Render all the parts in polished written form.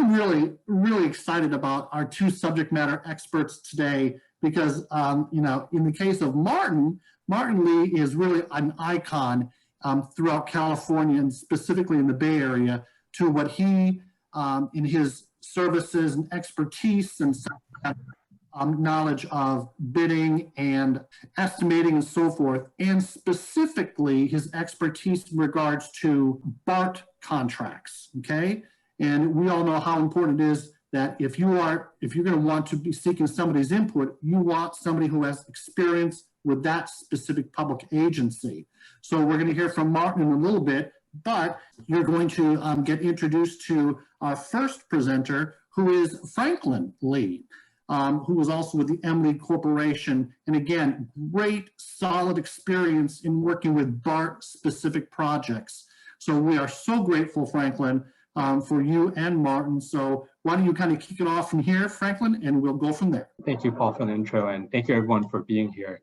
I'm really excited about our two subject matter experts today because, in the case of Martin Lee is really an icon throughout California and specifically in the Bay Area to what he, in his services and expertise and knowledge of bidding and estimating and so forth, and specifically his expertise in regards to BART contracts, okay? And we all know how important it is that if you're going to want to be seeking somebody's input, you want somebody who has experience with that specific public agency. So we're going to hear from Martin in a little bit, but you're going to get introduced to our first presenter, who is Franklin Lee, who was also with the M. Lee Corporation. And again, great, solid experience in working with BART-specific projects. So we are so grateful, Franklin, for you and Martin. So why don't you kind of kick it off from here, Franklin, and we'll go from there. Thank you, Paul, for the intro, and thank you everyone for being here.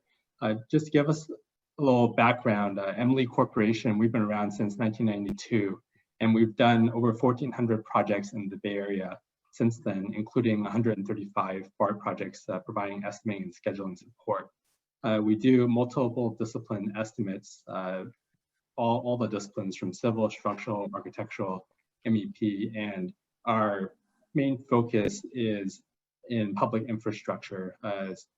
Just to give us a little background, M. Lee Corporation, we've been around since 1992, and we've done over 1,400 projects in the Bay Area since then, including 135 BART projects providing estimating and scheduling support. We do multiple discipline estimates, all the disciplines from civil, structural, architectural, MEP, and our main focus is in public infrastructure,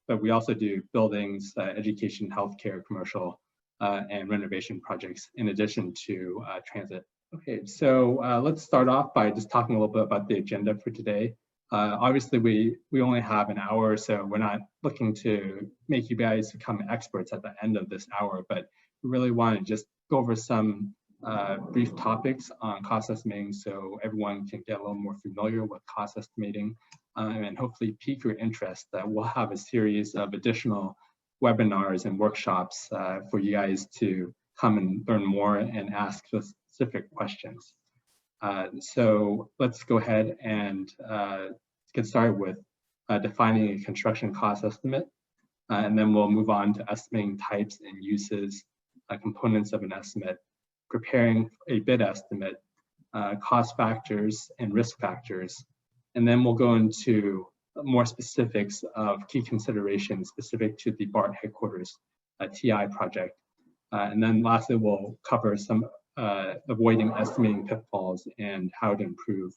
but we also do buildings, education, healthcare, commercial, and renovation projects in addition to transit. Okay, so let's start off by just talking a little bit about the agenda for today. Obviously, we only have an hour, so we're not looking to make you guys become experts at the end of this hour, but we really want to just go over some brief topics on cost estimating so everyone can get a little more familiar with cost estimating and hopefully pique your interest. We'll have a series of additional webinars and workshops for you guys to come and learn more and ask specific questions. So let's go ahead and get started with defining a construction cost estimate, and then we'll move on to estimating types and uses, components of an estimate, preparing a bid estimate, cost factors and risk factors, and then we'll go into more specifics of key considerations specific to the BART Headquarters TI project. And then lastly, we'll cover some avoiding estimating pitfalls and how to improve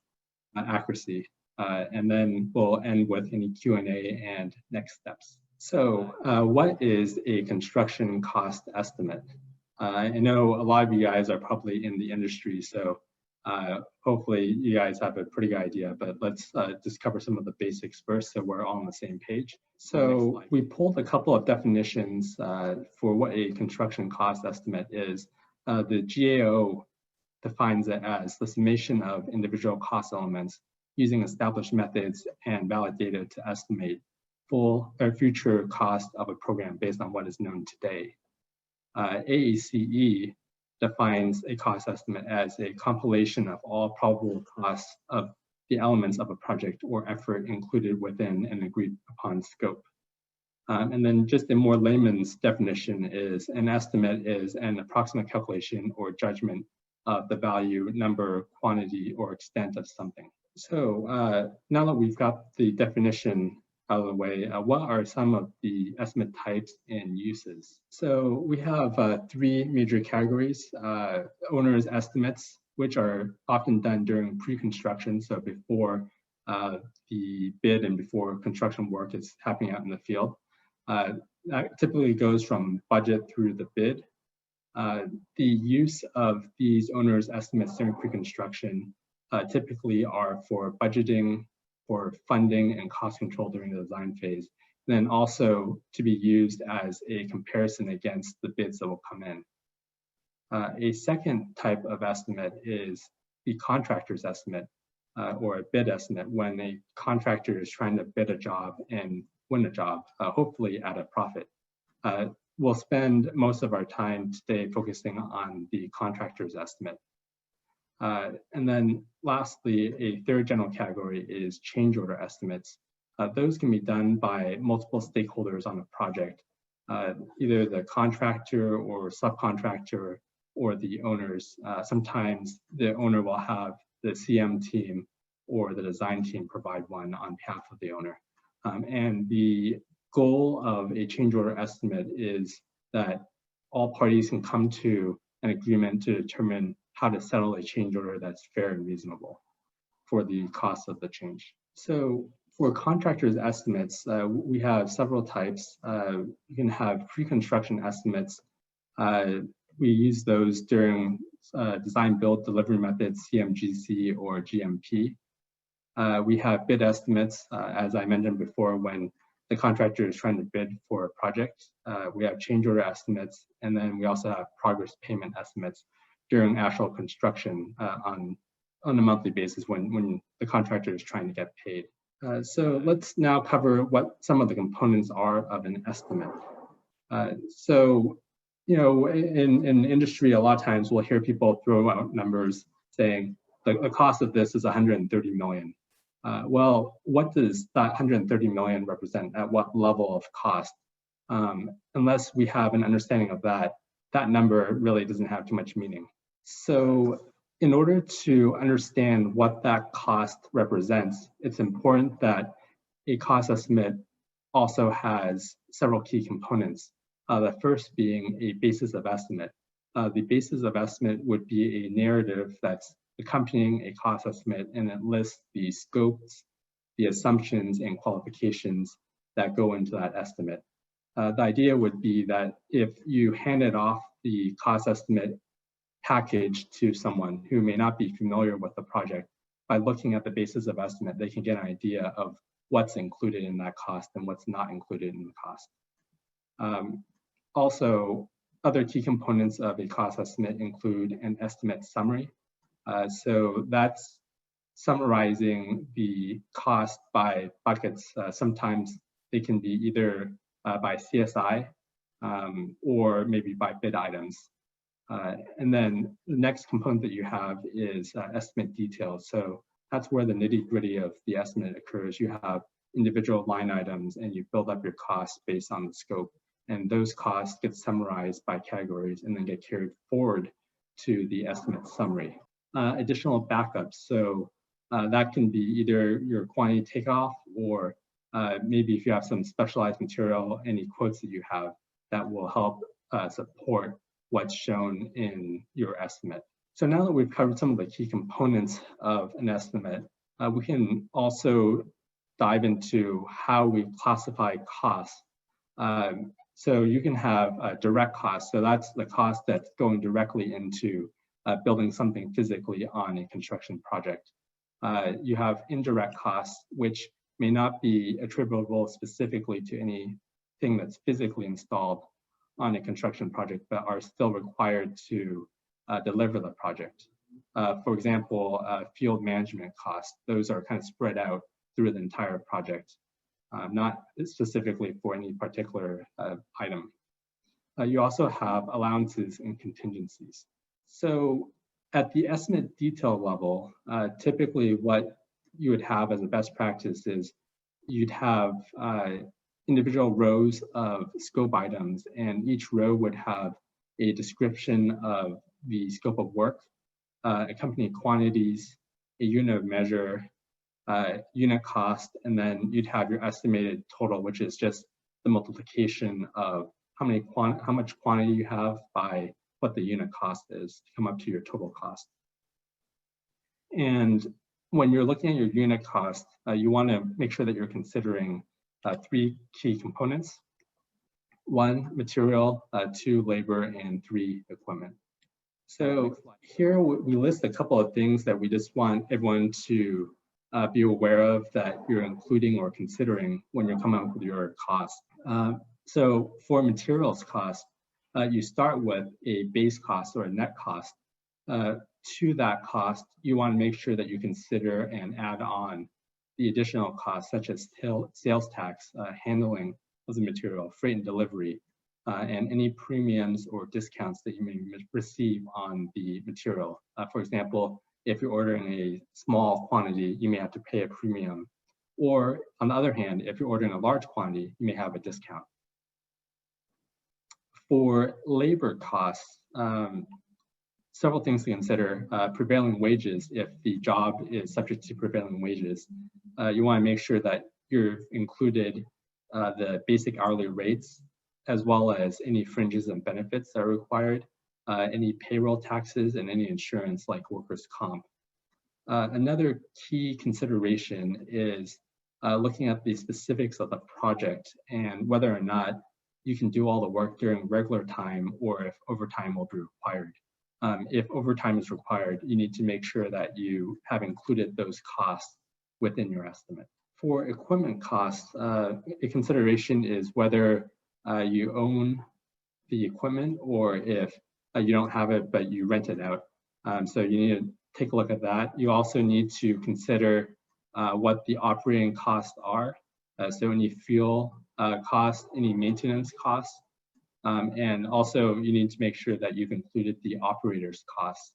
accuracy. And then we'll end with any Q&A and next steps. So what is a construction cost estimate? I know a lot of you guys are probably in the industry, so hopefully you guys have a pretty good idea, but let's just cover some of the basics first so we're all on the same page. So we pulled a couple of definitions for what a construction cost estimate is. The GAO defines it as the summation of individual cost elements using established methods and valid data to estimate full or future cost of a program based on what is known today. AECE defines a cost estimate as a compilation of all probable costs of the elements of a project or effort included within an agreed upon scope. And then just a more layman's definition is an estimate is an approximate calculation or judgment of the value, number, quantity, or extent of something. So now that we've got the definition out of the way, what are some of the estimate types and uses? So we have three major categories. Owner's estimates, which are often done during pre-construction, so before the bid and before construction work is happening out in the field. That typically goes from budget through the bid. The use of these owner's estimates during pre-construction typically are for budgeting, for funding and cost control during the design phase, and then also to be used as a comparison against the bids that will come in. A second type of estimate is the contractor's estimate or a bid estimate when a contractor is trying to bid a job and win a job, hopefully at a profit. We'll spend most of our time today focusing on the contractor's estimate. And then lastly, a third general category is change order estimates. Those can be done by multiple stakeholders on a project, either the contractor or subcontractor or the owners. Sometimes the owner will have the CM team or the design team provide one on behalf of the owner. And the goal of a change order estimate is that all parties can come to an agreement to determine how to settle a change order that's fair and reasonable for the cost of the change. So for contractors' estimates, we have several types. You can have pre-construction estimates. We use those during design build delivery methods, CMGC or GMP. We have bid estimates, as I mentioned before, when the contractor is trying to bid for a project. We have change order estimates, and then we also have progress payment estimates during actual construction on a monthly basis when the contractor is trying to get paid. So let's now cover what some of the components are of an estimate. So, you know, in industry, a lot of times we'll hear people throw out numbers saying the cost of this is 130 million. Well, what does that 130 million represent at what level of cost? Unless we have an understanding of that, that number really doesn't have too much meaning. So in order to understand what that cost represents, it's important that a cost estimate also has several key components. The first being a basis of estimate. The basis of estimate would be a narrative that's accompanying a cost estimate, and it lists the scopes, the assumptions, and qualifications that go into that estimate. The idea would be that if you handed off the cost estimate package to someone who may not be familiar with the project, by looking at the basis of estimate, they can get an idea of what's included in that cost and what's not included in the cost. Also, other key components of a cost estimate include an estimate summary. So that's summarizing the cost by buckets. Sometimes they can be either by CSI or maybe by bid items. And then the next component that you have is estimate details. So that's where the nitty-gritty of the estimate occurs. You have individual line items and you build up your costs based on the scope. And those costs get summarized by categories and then get carried forward to the estimate summary. Additional backups. So that can be either your quantity takeoff or maybe if you have some specialized material, any quotes that you have that will help support what's shown in your estimate. So now that we've covered some of the key components of an estimate, we can also dive into how we classify costs. So you can have a direct cost. So that's the cost that's going directly into building something physically on a construction project. You have indirect costs, which may not be attributable specifically to anything that's physically installed on a construction project, but are still required to deliver the project. For example, field management costs, those are kind of spread out through the entire project, not specifically for any particular item. You also have allowances and contingencies. So at the estimate detail level, typically what you would have as a best practice is you'd have individual rows of scope items, and each row would have a description of the scope of work, accompanying quantities, a unit of measure, unit cost, and then you'd have your estimated total, which is just the multiplication of how much quantity you have by what the unit cost is to come up to your total cost. And when you're looking at your unit cost, you want to make sure that you're considering three key components: 1, material, 2, labor, and 3, equipment. So here we list a couple of things that we just want everyone to be aware of that you're including or considering when you're coming up with your cost. So for materials cost, you start with a base cost or a net cost. To that cost, you want to make sure that you consider and add on the additional costs such as sales tax, handling of the material, freight and delivery, and any premiums or discounts that you may receive on the material. For example, if you're ordering a small quantity, you may have to pay a premium. Or on the other hand, if you're ordering a large quantity, you may have a discount. For labor costs, several things to consider. Prevailing wages, if the job is subject to prevailing wages, you want to make sure that you've included the basic hourly rates, as well as any fringes and benefits that are required, any payroll taxes, and any insurance like workers' comp. Another key consideration is looking at the specifics of the project and whether or not you can do all the work during regular time or if overtime will be required. If overtime is required, you need to make sure that you have included those costs within your estimate. For equipment costs, a consideration is whether you own the equipment or if you don't have it, but you rent it out. So you need to take a look at that. You also need to consider what the operating costs are. So any fuel costs, any maintenance costs, and also you need to make sure that you've included the operator's costs.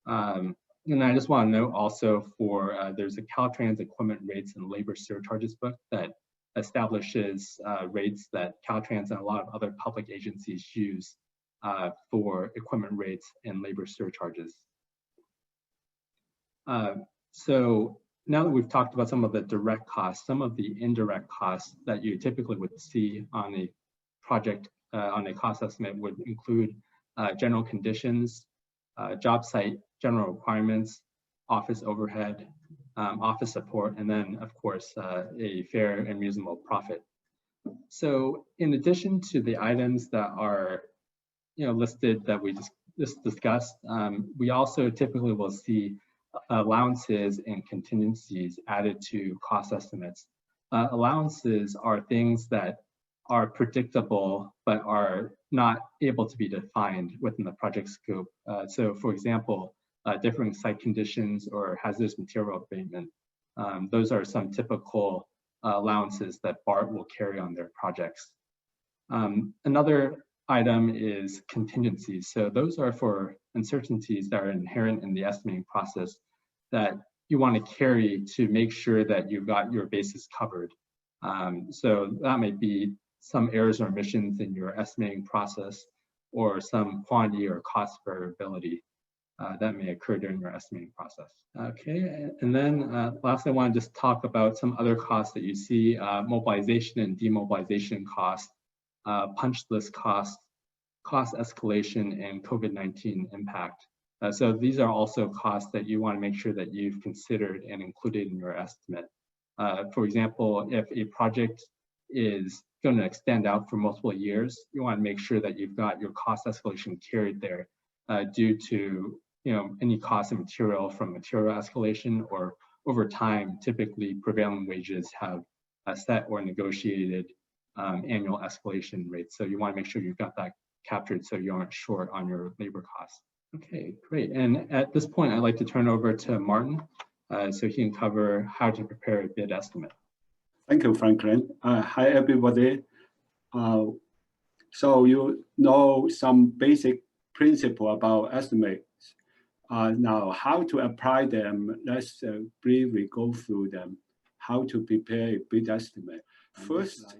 And I just want to note also for, there's a Caltrans equipment rates and labor surcharges book that establishes rates that Caltrans and a lot of other public agencies use for equipment rates and labor surcharges. So now that we've talked about some of the direct costs, some of the indirect costs that you typically would see on a project, on a cost estimate would include general conditions, job site general requirements, office overhead, office support, and then of course a fair and reasonable profit. So in addition to the items that are listed that we just discussed, we also typically will see allowances and contingencies added to cost estimates. Allowances are things that are predictable but are not able to be defined within the project scope. So for example, differing site conditions or hazardous material abatement. Those are some typical allowances that BART will carry on their projects. Another item is contingencies. So those are for uncertainties that are inherent in the estimating process that you want to carry to make sure that you've got your bases covered. So that might be some errors or omissions in your estimating process or some quantity or cost variability that may occur during your estimating process. Okay, and then lastly, I want to just talk about some other costs that you see, mobilization and demobilization costs, punch list costs, cost escalation, and COVID-19 impact. So these are also costs that you want to make sure that you've considered and included in your estimate. For example, if a project is going to extend out for multiple years, you want to make sure that you've got your cost escalation carried there due to any cost of material from material escalation, or over time, typically prevailing wages have a set or negotiated annual escalation rates. So you want to make sure you've got that captured so you aren't short on your labor costs. Okay, great. And at this point, I'd like to turn over to Martin so he can cover how to prepare a bid estimate. Thank you, Franklin. Hi, everybody. So you know some basic principle about estimates. Now, how to apply them, let's briefly go through them. How to prepare a bid estimate. First,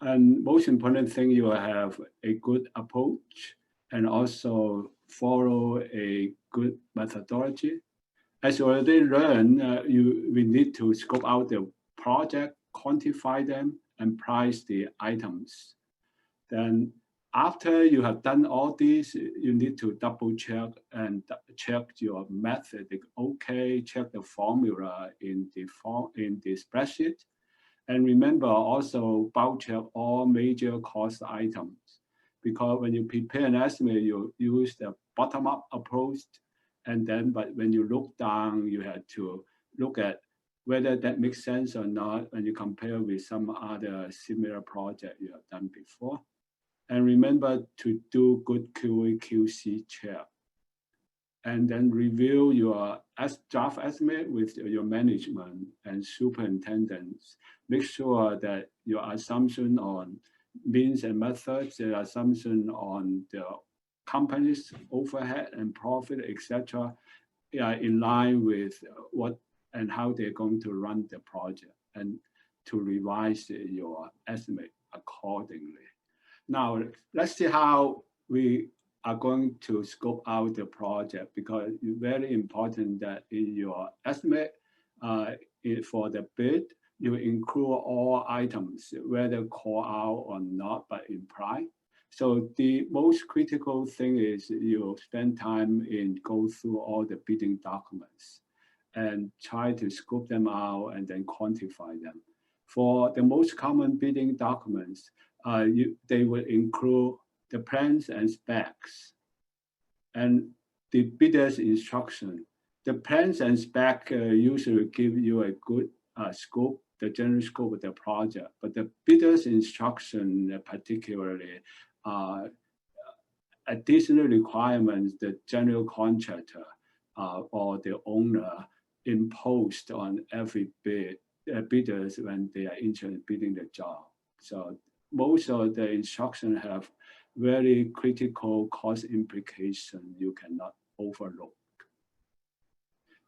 and most important thing, you have a good approach and also follow a good methodology. As you already learned, we need to scope out the project, quantify them, and price the items. Then after you have done all these, you need to double check and check your method. Okay, check the formula in the spreadsheet. And remember also bulk check all major cost items, because when you prepare an estimate, you use the bottom-up approach. And then, but when you look down, you have to look at whether that makes sense or not when you compare with some other similar project you have done before. And remember to do good QA/QC check. And then review your draft estimate with your management and superintendents. Make sure that your assumption on means and methods, the assumption on the company's overhead and profit, etc., are in line with what and how they're going to run the project, and to revise your estimate accordingly. Now, let's see how we are going to scope out the project, because it's very important that in your estimate for the bid, you include all items, whether call out or not, but imply. So the most critical thing is you spend time in go through all the bidding documents and try to scope them out and then quantify them. For the most common bidding documents, they will include the plans and specs and the bidder's instruction. The plans and spec usually give you a good scope, the general scope of the project, but the bidder's instruction particularly additional requirements the general contractor or the owner imposed on every bidders when they are interested in bidding the job. So most of the instructions have very critical cost implication you cannot overlook.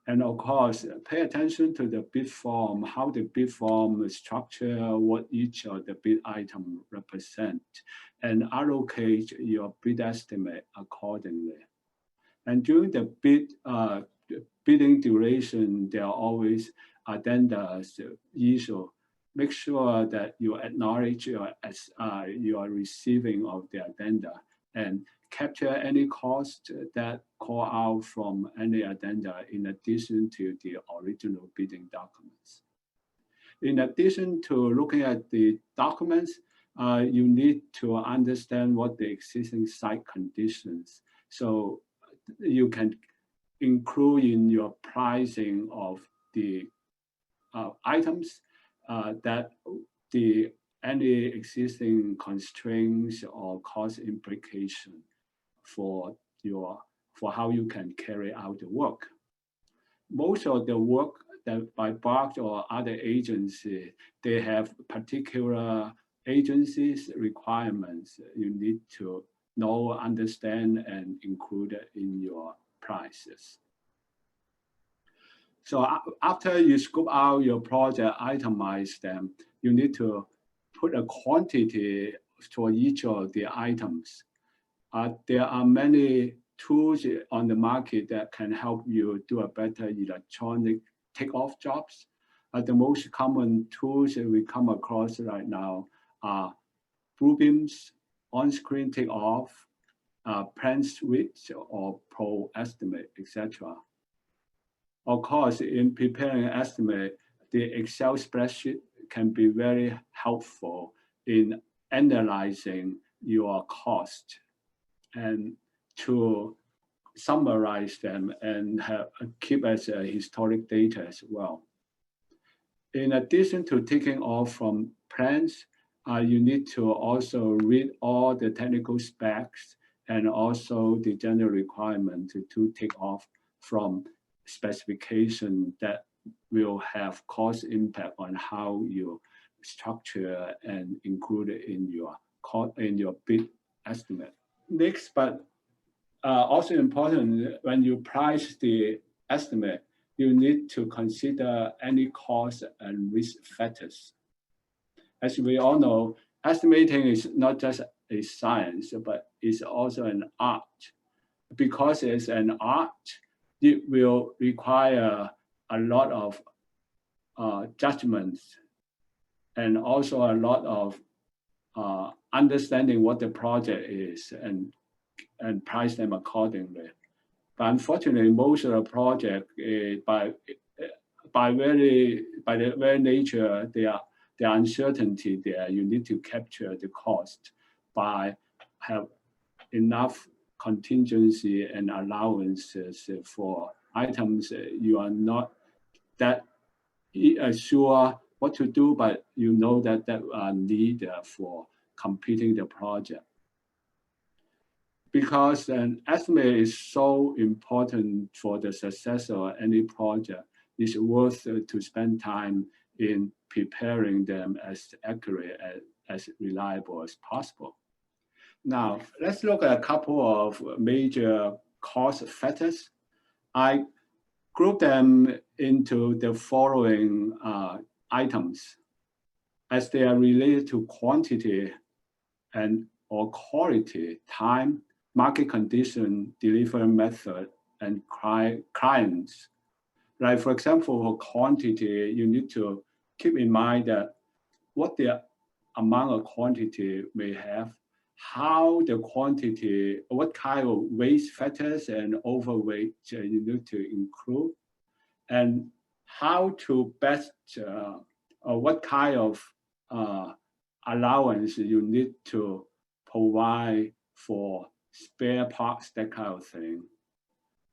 And of course, pay attention to the bid form, how the bid form is structured, what each of the bid item represent, and allocate your bid estimate accordingly. And during the bidding duration, there are always addendas issue. Make sure that you acknowledge your receiving of the addenda and capture any cost that call out from any addenda in addition to the original bidding documents. In addition to looking at the documents, you need to understand what the existing site conditions. So you can include in your pricing of the items that any existing constraints or cost implication for how you can carry out the work. Most of the work that by BART or other agencies, they have particular agencies requirements you need to know, understand, and include in your prices. So after you scope out your project, itemize them, you need to put a quantity for each of the items. There are many tools on the market that can help you do a better electronic takeoff jobs. The most common tools that we come across right now are Bluebeam's on-screen takeoff, plan switch, or pro estimate, etc. Of course, in preparing an estimate, the Excel spreadsheet can be very helpful in analyzing your cost and to summarize them and keep as a historic data as well. In addition to taking off from plans, you need to also read all the technical specs and also the general requirement to take off from specification that will have cost impact on how you structure and include it in your bid estimate. Next, but also important, when you price the estimate, you need to consider any cost and risk factors. As we all know, estimating is not just a science, but it's also an art. Because it's an art, it will require a lot of judgments and also a lot of understanding what the project is and price them accordingly. But unfortunately, most of the project, by the very nature, the uncertainty there, you need to capture the cost by have enough contingency and allowances for items you are not that sure what to do, but you know that are needed for completing the project. Because an estimate is so important for the success of any project, it's worth to spend time in preparing them as accurate, as reliable as possible. Now, let's look at a couple of major cost factors. I group them into the following items as they are related to quantity or quality, time, market condition, delivery method, and clients. Like for example, for quantity, you need to keep in mind that what the amount of quantity may have, how the quantity, what kind of waste factors and overweight you need to include, and how to best, what kind of allowance you need to provide for spare parts, that kind of thing.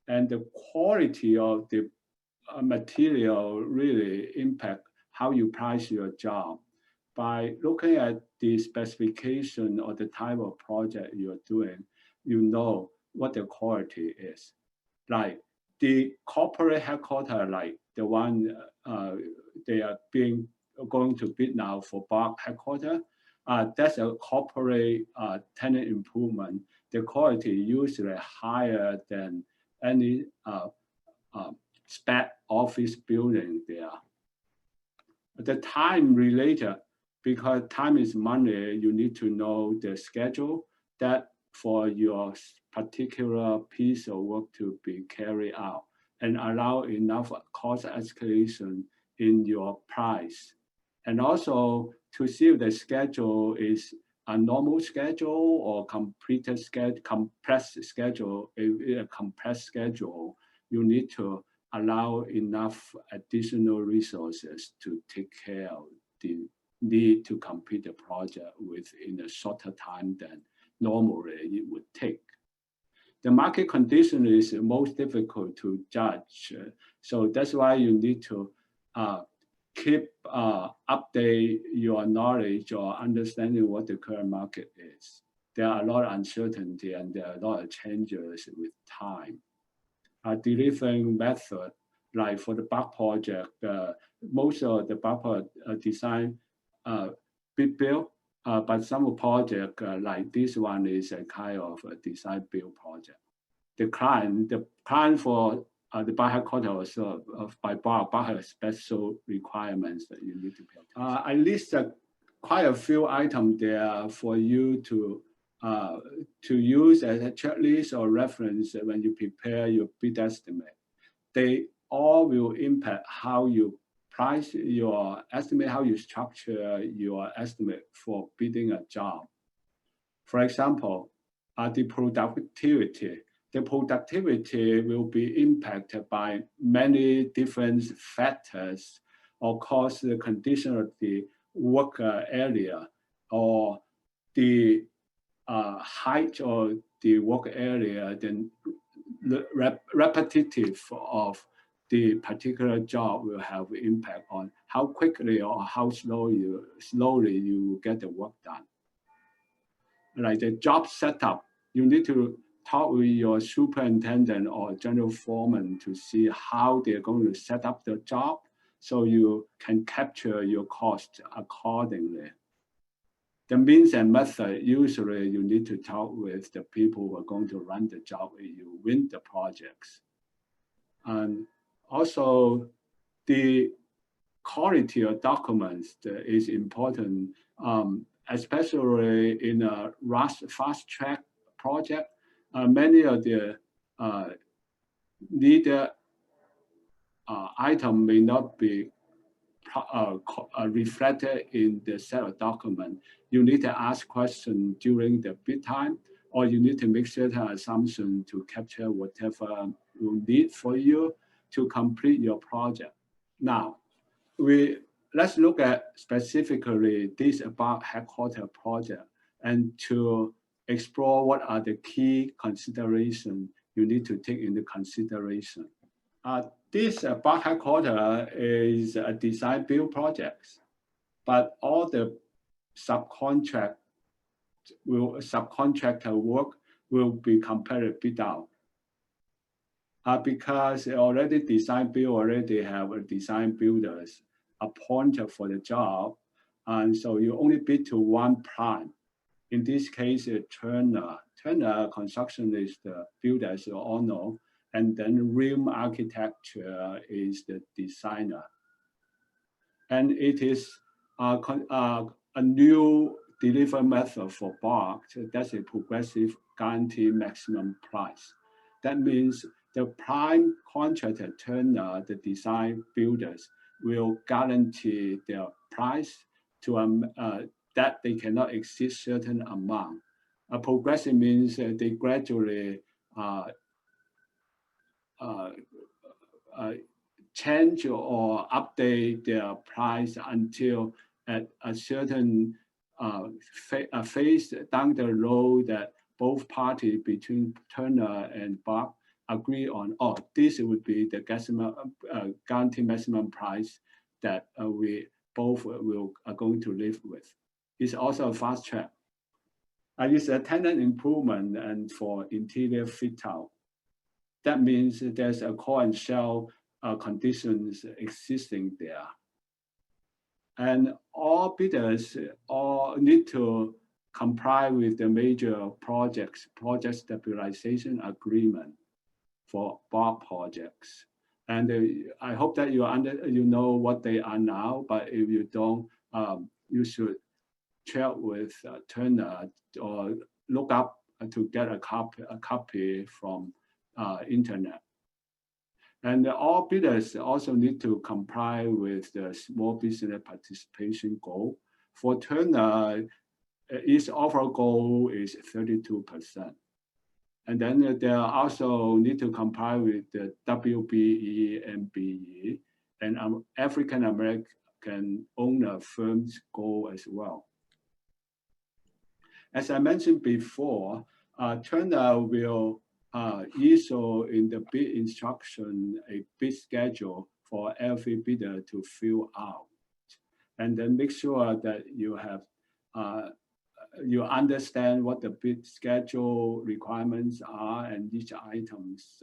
And the quality of the material really impact how you price your job. By looking at the specification or the type of project you're doing, you know what the quality is. Like the corporate headquarters, like the one they are going to bid now for BART Headquarters, that's a corporate tenant improvement. The quality usually higher than any spec office building there. The time related, because time is money, you need to know the schedule that for your particular piece of work to be carried out and allow enough cost escalation in your price. And also to see if the schedule is a normal schedule or compressed schedule. If a compressed schedule, you need to allow enough additional resources to take care of the need to complete the project within a shorter time than normally it would take. The market condition is most difficult to judge. So that's why you need to keep update your knowledge or understanding what the current market is. There are a lot of uncertainty and there are a lot of changes with time. Delivering method, like for the BART project, most of the BART design bid build, but some project like this one is a kind of a design build project. The client for the BART headquarters by BART has special requirements that you need to pay attention. I listed quite a few items there for you to use as a checklist or reference when you prepare your bid estimate. They all will impact how you price your estimate, how you structure your estimate for bidding a job. For example, the productivity. The productivity will be impacted by many different factors, of course, the condition of the work area or the height of the work area, then the repetitive of the particular job will have impact on how quickly or how slowly you get the work done. Like the job setup, you need to talk with your superintendent or general foreman to see how they're going to set up the job so you can capture your cost accordingly. The means and method, usually you need to talk with the people who are going to run the job if you win the projects. And also the quality of documents is important, especially in a fast track project. Many of the needed item may not be reflected in the set of document. You need to ask questions during the bid time, or you need to make certain assumption to capture whatever you need for you to complete your project. Now, let's look at specifically this BART headquarters project and to explore what are the key considerations you need to take into consideration. This BART headquarters is a design build project, but all the subcontractor work will be competitive bid out. Because already design build already have a design builders appointed for the job, and so you only bid to one prime. In this case, Turner. Turner Construction is the builder, as you all know, and then Rim Architecture is the designer. And it is a new delivery method for BART. That's a progressive guarantee maximum price. That means the prime contractor, Turner, the design builders, will guarantee their price to that they cannot exceed certain amount. Progressive means they gradually change or update their price until at a certain phase down the road that both parties between Turner and BART agree on, oh, this would be the guaranteed maximum price that we both are going to live with. It's also a fast track. It's a tenant improvement and for interior fit out. That means there's a core and shell conditions existing there. And all bidders all need to comply with the major project stabilization agreement for BART projects. And I hope that you know what they are now, but if you don't, you should check with Turner or look up to get a copy from internet. And all bidders also need to comply with the small business participation goal. For Turner, its overall goal is 32%. And then they also need to comply with the WBE and BE and African American owner firms goal as well. As I mentioned before, Turner will issue in the bid instruction a bid schedule for every bidder to fill out, and then make sure that you have you understand what the bid schedule requirements are and each items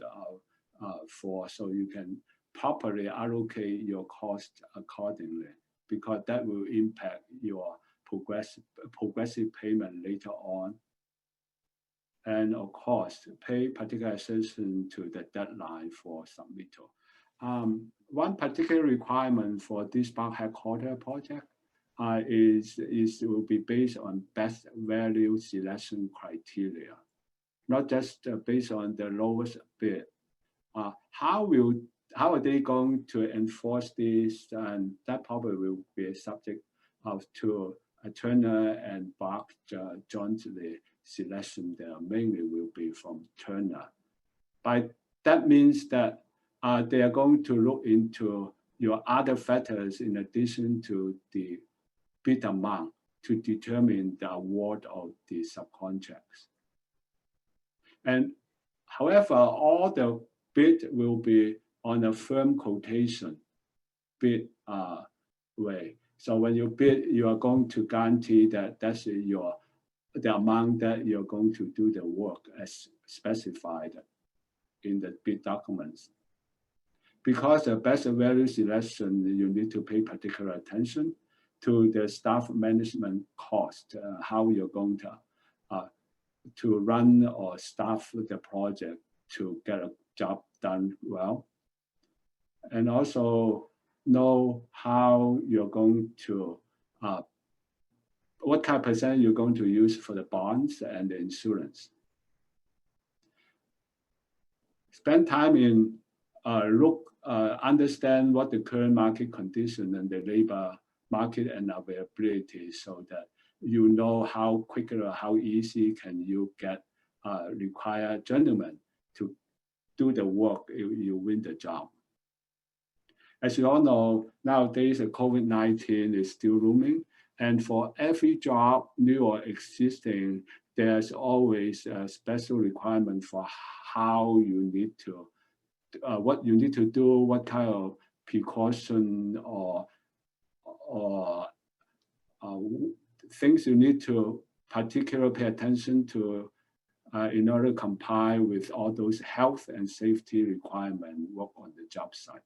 for, so you can properly allocate your cost accordingly, because that will impact your progressive payment later on. And of course, pay particular attention to the deadline for submittal. One particular requirement for this BART Headquarters project will be based on best value selection criteria, not just based on the lowest bid. How are they going to enforce this? And that probably will be a subject to Turner and BART jointly selection there mainly will be from Turner. But that means that they are going to look into your other factors in addition to the bid amount to determine the award of the subcontracts. And however, all the bid will be on a firm quotation bid way. So when you bid, you are going to guarantee that that's the amount that you're going to do the work as specified in the bid documents. Because the best value selection, you need to pay particular attention to the staff management cost, how you're going to run or staff the project to get a job done well. And also know how you're going to what kind of percent you're going to use for the bonds and the insurance. Spend time in understand what the current market condition and the labor market and availability, so that you know how quickly or how easy can you get required gentlemen to do the work if you win the job. As you all know, nowadays COVID-19 is still looming. And for every job, new or existing, there's always a special requirement for how you need to, what you need to do, what kind of precaution or things you need to particularly pay attention to in order to comply with all those health and safety requirements work on the job site.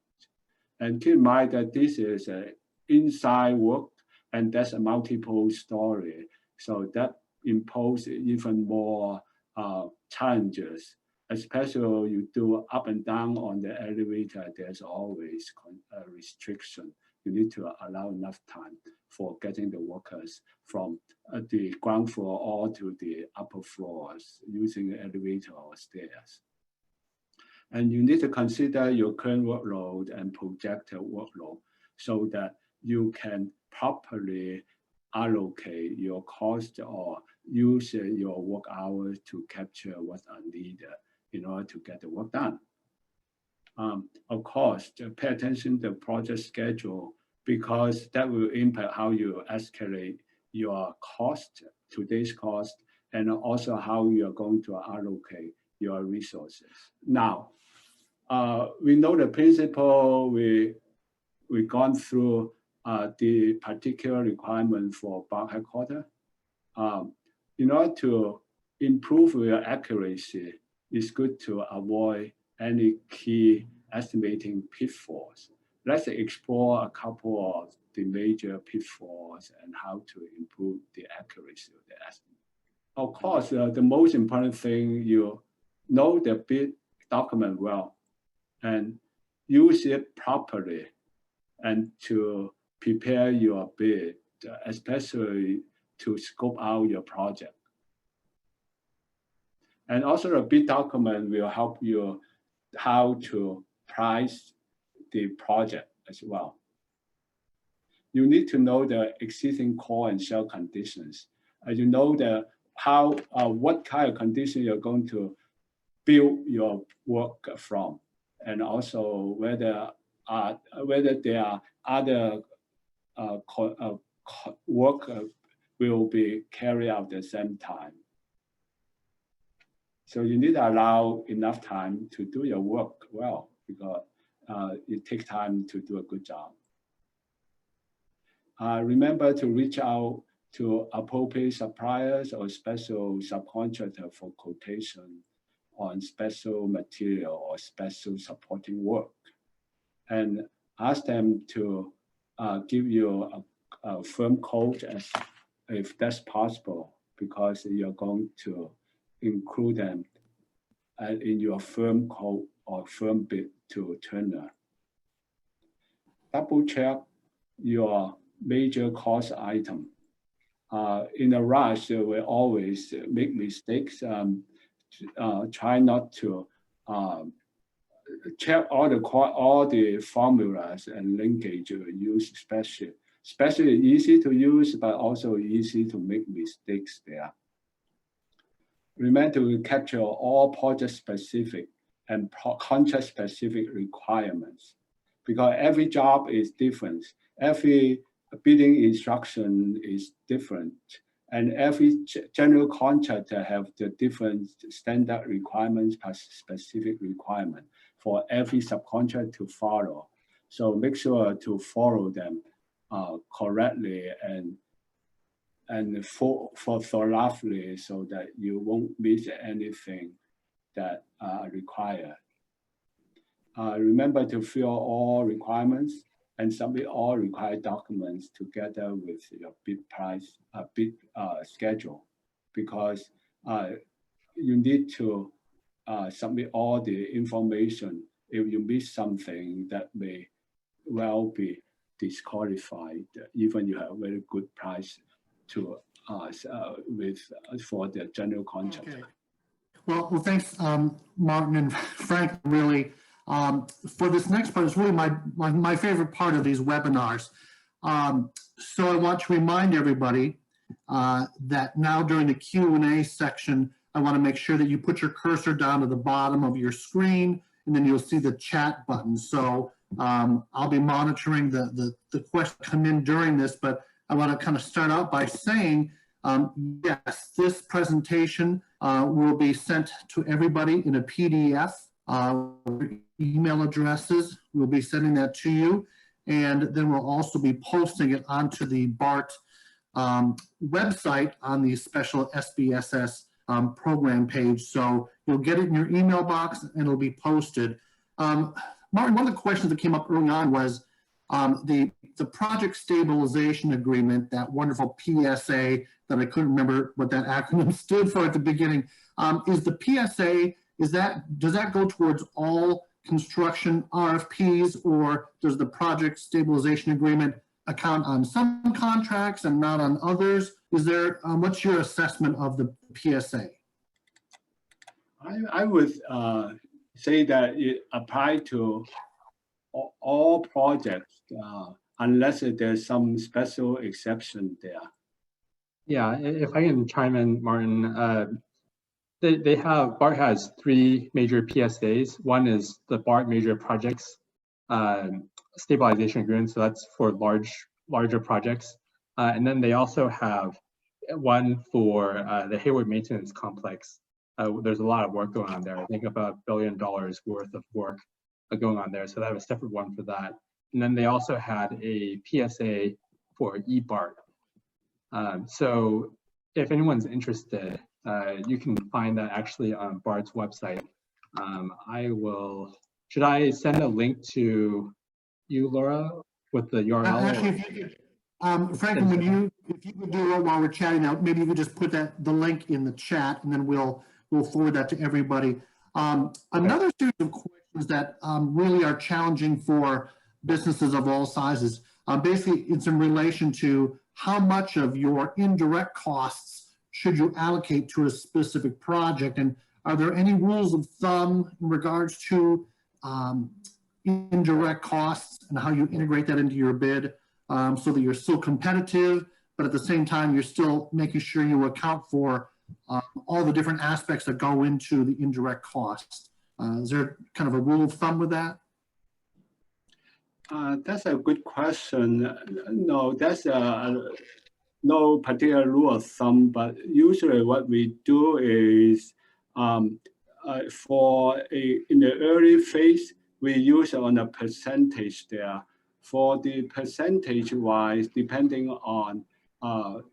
And keep in mind that this is an inside work, and that's a multiple story. So that imposes even more challenges, especially you do up and down on the elevator, there's always a restriction. You need to allow enough time for getting the workers from the ground floor all to the upper floors using the elevator or stairs. And you need to consider your current workload and projected workload so that you can properly allocate your cost or use your work hours to capture what's needed in order to get the work done. Of course, pay attention to project schedule because that will impact how you escalate your cost, today's cost, and also how you are going to allocate your resources. Now, we know the principle, we've gone through the particular requirement for BART Headquarters. In order to improve your accuracy, it's good to avoid any key estimating pitfalls. Let's explore a couple of the major pitfalls and how to improve the accuracy of the estimate. Of course, the most important thing, you know the bid document well and use it properly and to prepare your bid, especially to scope out your project. And also the bid document will help you how to price the project as well. You need to know the existing core and shell conditions. You know what kind of condition you're going to build your work from, and also whether there are other work will be carried out at the same time. So you need to allow enough time to do your work well, because it takes time to do a good job. Remember to reach out to appropriate suppliers or special subcontractor for quotation on special material or special supporting work. And ask them to give you a firm quote if that's possible, because you're going to include them in your firm quote or firm bid to Turner. Double check your major cost item. In a rush, we always make mistakes. Try not to check all the formulas and linkage you use, especially easy to use, but also easy to make mistakes there. Remember to capture all project-specific and contract-specific requirements, because every job is different. Every bidding instruction is different, and every general contractor have the different standard requirements plus specific requirement for every subcontractor to follow. So make sure to follow them correctly and thoroughly, so that you won't miss anything that are required. Remember to fill all requirements and submit all required documents together with your bid price, bid schedule, because you need to submit all the information. If you miss something, that may well be disqualified, even you have a very good price to for the general contract. Okay. Well, thanks, Martin and Frank, really. For this next part, it's really my favorite part of these webinars. So I want to remind everybody that now during the Q&A section, I want to make sure that you put your cursor down to the bottom of your screen, and then you'll see the chat button. So I'll be monitoring the questions come in during this, but I want to kind of start out by saying, yes, this presentation will be sent to everybody in a PDF. Email addresses, we'll be sending that to you. And then we'll also be posting it onto the BART website on the special SBSS program page. So you'll get it in your email box and it'll be posted. Martin, one of the questions that came up early on was the project stabilization agreement, that wonderful PSA that I couldn't remember what that acronym stood for at the beginning. Is the PSA, does that go towards all construction RFPs, or does the project stabilization agreement account on some contracts and not on others? Is there, what's your assessment of the PSA? I would say that it applies to all projects unless there's some special exception there. Yeah, if I can chime in, Martin, BART has 3 major PSAs. One is the BART major projects stabilization agreement, so that's for larger projects. And then they also have one for the Hayward Maintenance Complex. There's a lot of work going on there. I think about $1 billion worth of work going on there. So they have a separate one for that. And then they also had a PSA for eBART. So if anyone's interested, you can find that actually on BART's website. Should I send a link to you, Laura, with the URL? Actually, if you could, Franklin, if you could do it while we're chatting now, maybe you could just put the link in the chat, and then we'll forward that to everybody. Another series of questions that really are challenging for businesses of all sizes. Basically, it's in relation to how much of your indirect costs should you allocate to a specific project, and are there any rules of thumb in regards to indirect costs and how you integrate that into your bid so that you're still competitive, but at the same time, you're still making sure you account for all the different aspects that go into the indirect costs? Is there kind of a rule of thumb with that? That's a good question. No, that's no particular rule of thumb, but usually what we do is in the early phase, we use on a percentage there. For the percentage wise, depending on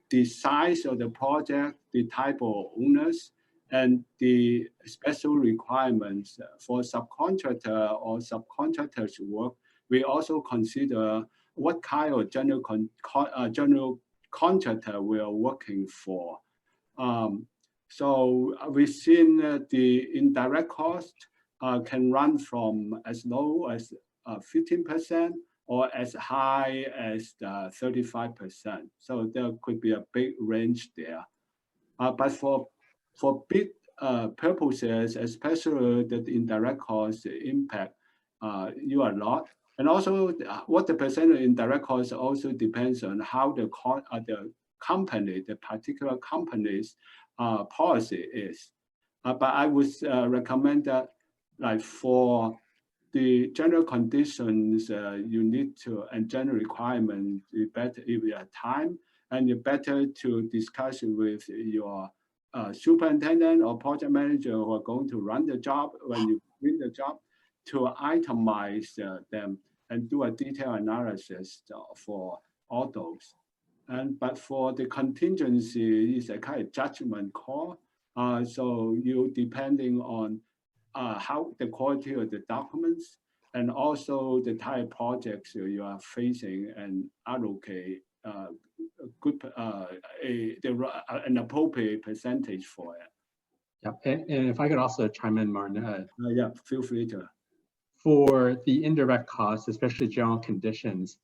the size of the project, the type of owners, and the special requirements for subcontractor or subcontractors work, we also consider what kind of general contractor we are working for. So we've seen the indirect cost can run from as low as 15% or as high as 35%. So there could be a big range there. But for bid purposes, especially the indirect costs impact you a lot. And also what the percent of indirect costs also depends on how the company, the particular company's policy is. But I would recommend that, like, for the general conditions you need to, and general requirements, you better, if you have time, and you better to discuss with your superintendent or project manager who are going to run the job when you win the job, to itemize them and do a detailed analysis for all those. But for the contingency, it's a kind of judgment call. So you, depending on how the quality of the documents and also the type of projects you are facing, and allocate an appropriate percentage for it. Yeah, and if I could also chime in, Martin. Yeah, feel free to. For the indirect costs, especially general conditions,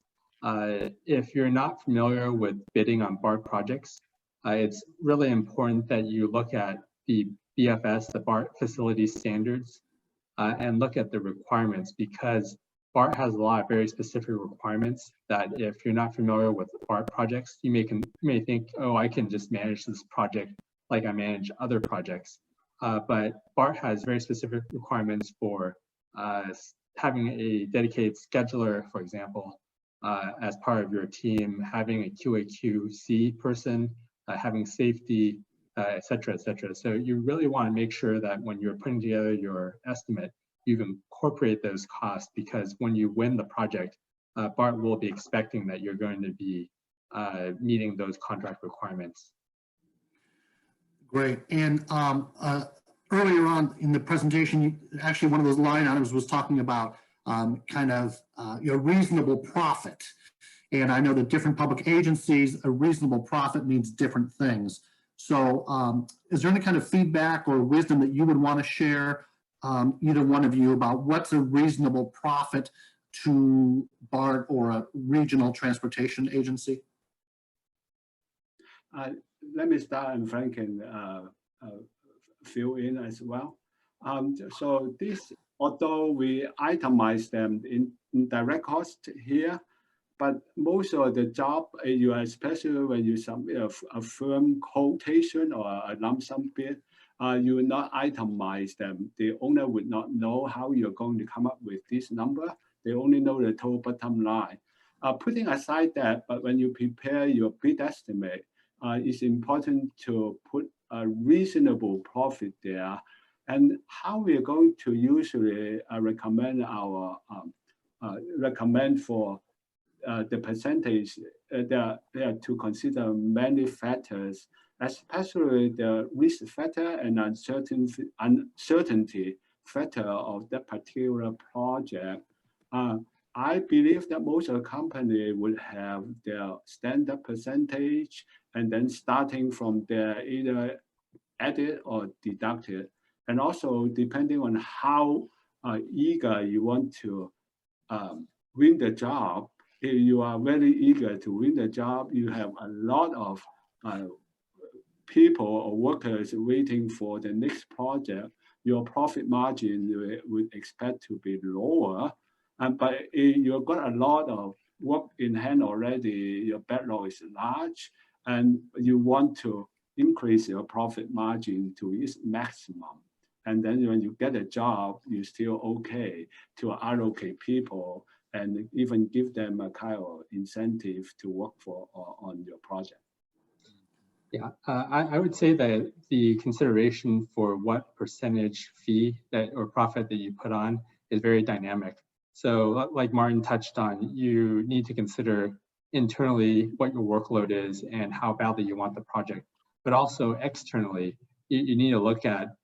if you're not familiar with bidding on BART projects, it's really important that you look at the BFS, the BART facility standards, and look at the requirements, because BART has a lot of very specific requirements that if you're not familiar with BART projects, you may think, oh, I can just manage this project like I manage other projects. But BART has very specific requirements for having a dedicated scheduler, for example, as part of your team, having a QA/QC person, having safety, et cetera, et cetera. So you really want to make sure that when you're putting together your estimate, you incorporate those costs, because when you win the project, BART will be expecting that you're going to be meeting those contract requirements. Great. And earlier on in the presentation, actually one of those line items was talking about kind of your reasonable profit. And I know that different public agencies, a reasonable profit means different things. So is there any kind of feedback or wisdom that you would want to share either one of you, about what's a reasonable profit to BART or a regional transportation agency? Let me start, and Frank can fill in as well. So this, although we itemize them in direct cost here, but most of the job, especially when you submit a firm quotation or a lump sum bid, you will not itemize them. The owner would not know how you're going to come up with this number. They only know the total bottom line. Putting aside that, but when you prepare your bid estimate, it's important to put a reasonable profit there. And how we are going to usually recommend for the percentage, there are to consider many factors, especially the risk factor and uncertainty factor of that particular project. I believe that most of the company would have their standard percentage, and then starting from there, either added or deducted. And also depending on how eager you want to win the job. If you are very eager to win the job, you have a lot of people or workers waiting for the next project, your profit margin you would expect to be lower. But if you've got a lot of work in hand already, your backlog is large, and you want to increase your profit margin to its maximum. And then when you get a job, you're still okay to allocate people and even give them a kind of incentive to work for on your project. Yeah, I would say that the consideration for what percentage fee that or profit that you put on is very dynamic. So like Martin touched on, you need to consider internally what your workload is and how badly you want the project, but also externally, you need to look at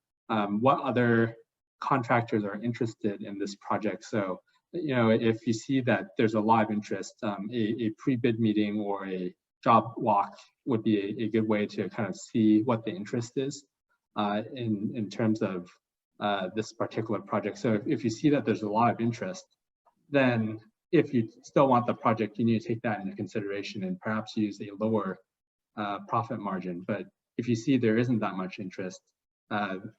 what other contractors are interested in this project. So, you know, if you see that there's a lot of interest, a pre-bid meeting or a job walk would be a good way to kind of see what the interest is in terms of this particular project. So if you see that there's a lot of interest, then if you still want the project, you need to take that into consideration and perhaps use a lower profit margin. But if you see there isn't that much interest,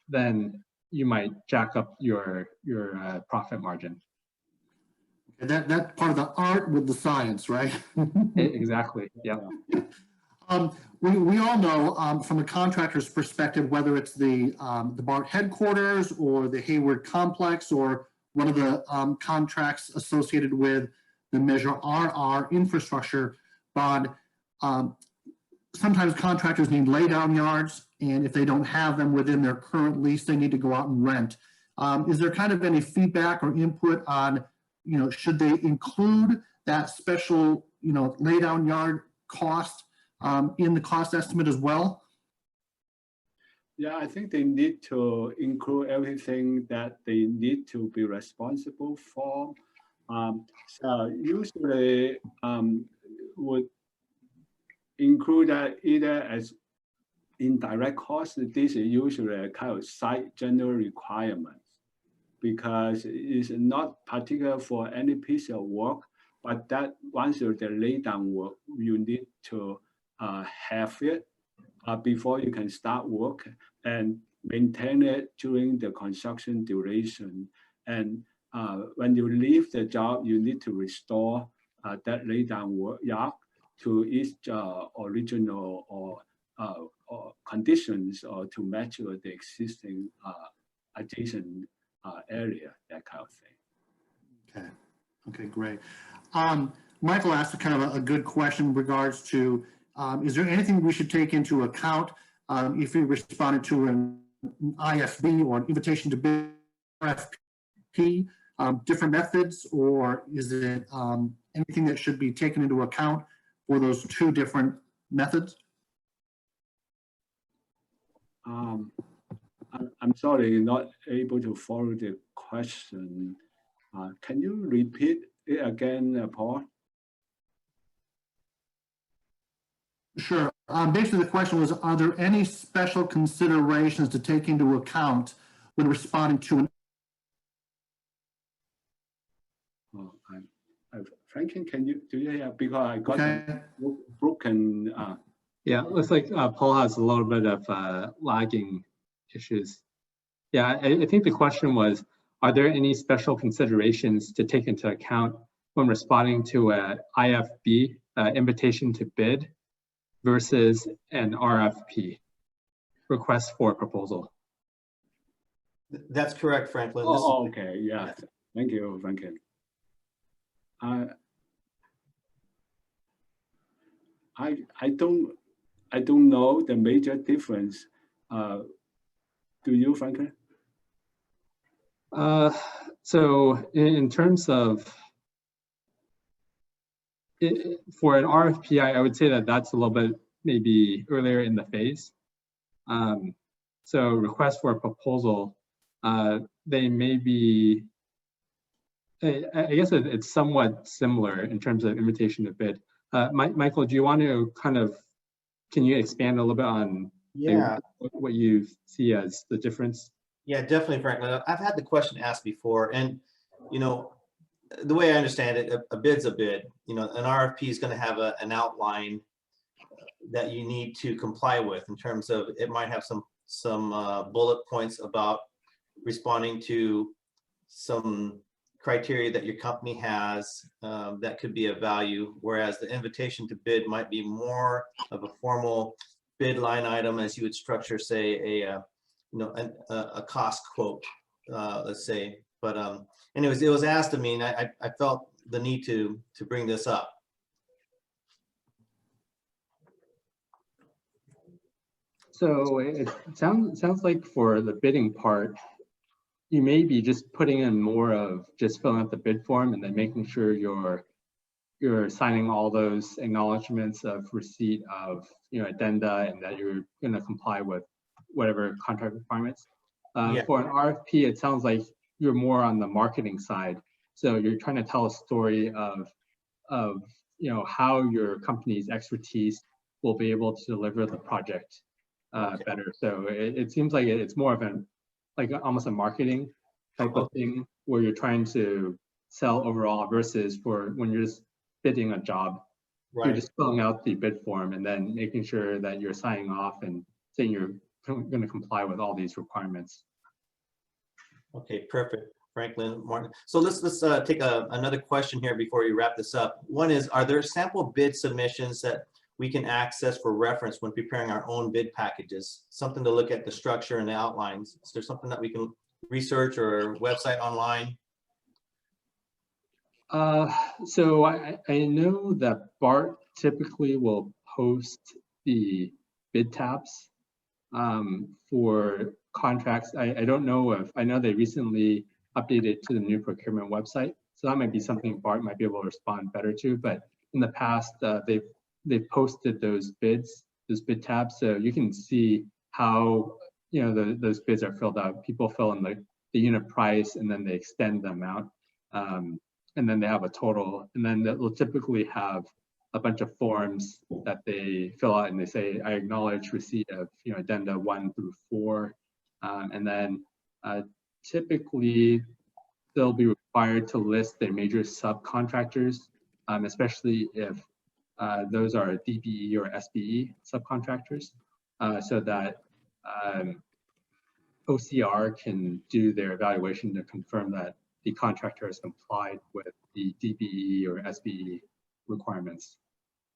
then you might jack up your profit margin. And that's part of the art with the science, right? Exactly. Yeah. We all know from a contractor's perspective, whether it's the BART headquarters or the Hayward complex or one of the contracts associated with the Measure RR infrastructure bond, sometimes contractors need laydown yards, and if they don't have them within their current lease, they need to go out and rent. Is there kind of any feedback or input on, you know, should they include that special, you know, laydown yard cost in the cost estimate as well? Yeah, I think they need to include everything that they need to be responsible for. So usually would include that either as indirect costs. This is usually a kind of site general requirement because it's not particular for any piece of work, but that once you're the laydown work, you need to have it before you can start work and maintain it during the construction duration. And when you leave the job, you need to restore that laydown work yard to its original or conditions or to match with the existing adjacent area, that kind of thing. Okay, okay, great. Michael asked a kind of a good question in regards to, is there anything we should take into account if we responded to an IFB or an invitation to bid RFP, different methods, or is it anything that should be taken into account for those two different methods? I'm sorry, not able to follow the question. Can you repeat it again, Paul? Sure. Basically, the question was, are there any special considerations to take into account when responding to an Franklin, do you hear? Because I got Okay. broken. Yeah, it looks like Paul has a little bit of lagging issues. Yeah, I think the question was, are there any special considerations to take into account when responding to a IFB, invitation to bid, versus an RFP, request for proposal? That's correct, Franklin. Oh, okay, yeah. Thank you, Franklin. I don't know the major difference. Do you, Franklin? So in terms of, for an RFP, I would say that that's a little bit maybe earlier in the phase. So request for a proposal, they may be, I guess it's somewhat similar in terms of invitation to bid. Michael, do you want to can you expand a little bit on what you see as the difference? Yeah, definitely, Franklin. I've had the question asked before, and the way I understand it, a bid's a bid. An RFP is going to have an outline that you need to comply with in terms of it might have some bullet points about responding to some criteria that your company has that could be of value, whereas the invitation to bid might be more of a formal bid line item, as you would structure, say, a cost quote, let's say. But anyways, it was asked of me, and I felt the need to bring this up. So it sounds like for the bidding part, you may be just putting in more of just filling out the bid form and then making sure you're signing all those acknowledgements of receipt of addenda, and that you're going to comply with whatever contract requirements. For an RFP, it sounds like you're more on the marketing side. So you're trying to tell a story of how your company's expertise will be able to deliver the project better. So it seems like it's more of almost a marketing type of thing, where you're trying to sell overall, versus for when you're just bidding a job, you're just filling out the bid form and then making sure that you're signing off and saying you're going to comply with all these requirements. Okay, perfect, Franklin, Martin. So let's take another question here before we wrap this up. One is, are there sample bid submissions that we can access for reference when preparing our own bid packages? Something to look at the structure and the outlines. Is there something that we can research, or website online? So I know that BART typically will post the bid tabs for contracts. I don't know I know they recently updated to the new procurement website, so that might be something BART might be able to respond better to. But in the past, they've posted those bid tabs, so you can see how those bids are filled out. People fill in the unit price, and then they extend the amount, and then they have a total, and then they'll typically have a bunch of forms that they fill out, and they say, I acknowledge receipt of addenda 1 through 4, and then typically they'll be required to list their major subcontractors, especially if those are DBE or SBE subcontractors, so that OCR can do their evaluation to confirm that the contractor has complied with the DBE or SBE requirements.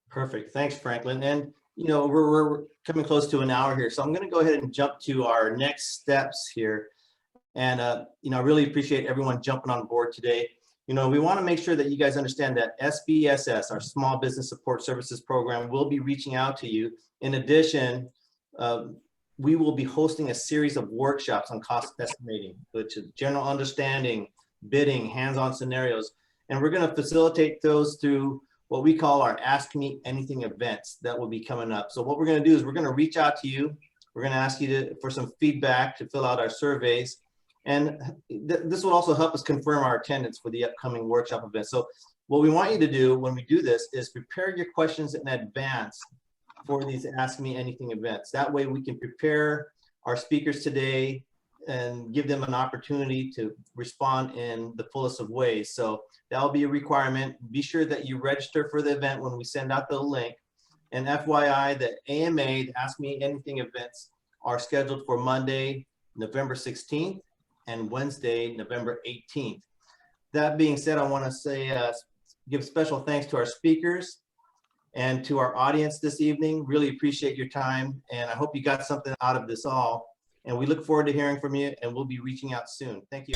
Perfect. Thanks, Franklin. And we're coming close to an hour here, so I'm going to go ahead and jump to our next steps here. And I really appreciate everyone jumping on board today. We want to make sure that you guys understand that SBSS, our Small Business Support Services Program, will be reaching out to you. In addition, we will be hosting a series of workshops on cost estimating, which is general understanding, bidding, hands-on scenarios. And we're going to facilitate those through what we call our Ask Me Anything events that will be coming up. So what we're going to do is we're going to reach out to you. We're going to ask you for some feedback, to fill out our surveys. And this will also help us confirm our attendance for the upcoming workshop event. So what we want you to do when we do this is prepare your questions in advance for these Ask Me Anything events. That way we can prepare our speakers today and give them an opportunity to respond in the fullest of ways. So That'll be a requirement. Be sure that you register for the event when we send out the link. And FYI, the AMA, the Ask Me Anything events, are scheduled for Monday, November 16th and Wednesday, November 18th. That being said, I want to say, give special thanks to our speakers and to our audience this evening. Really appreciate your time, and I hope you got something out of this all. And we look forward to hearing from you, and we'll be reaching out soon. Thank you.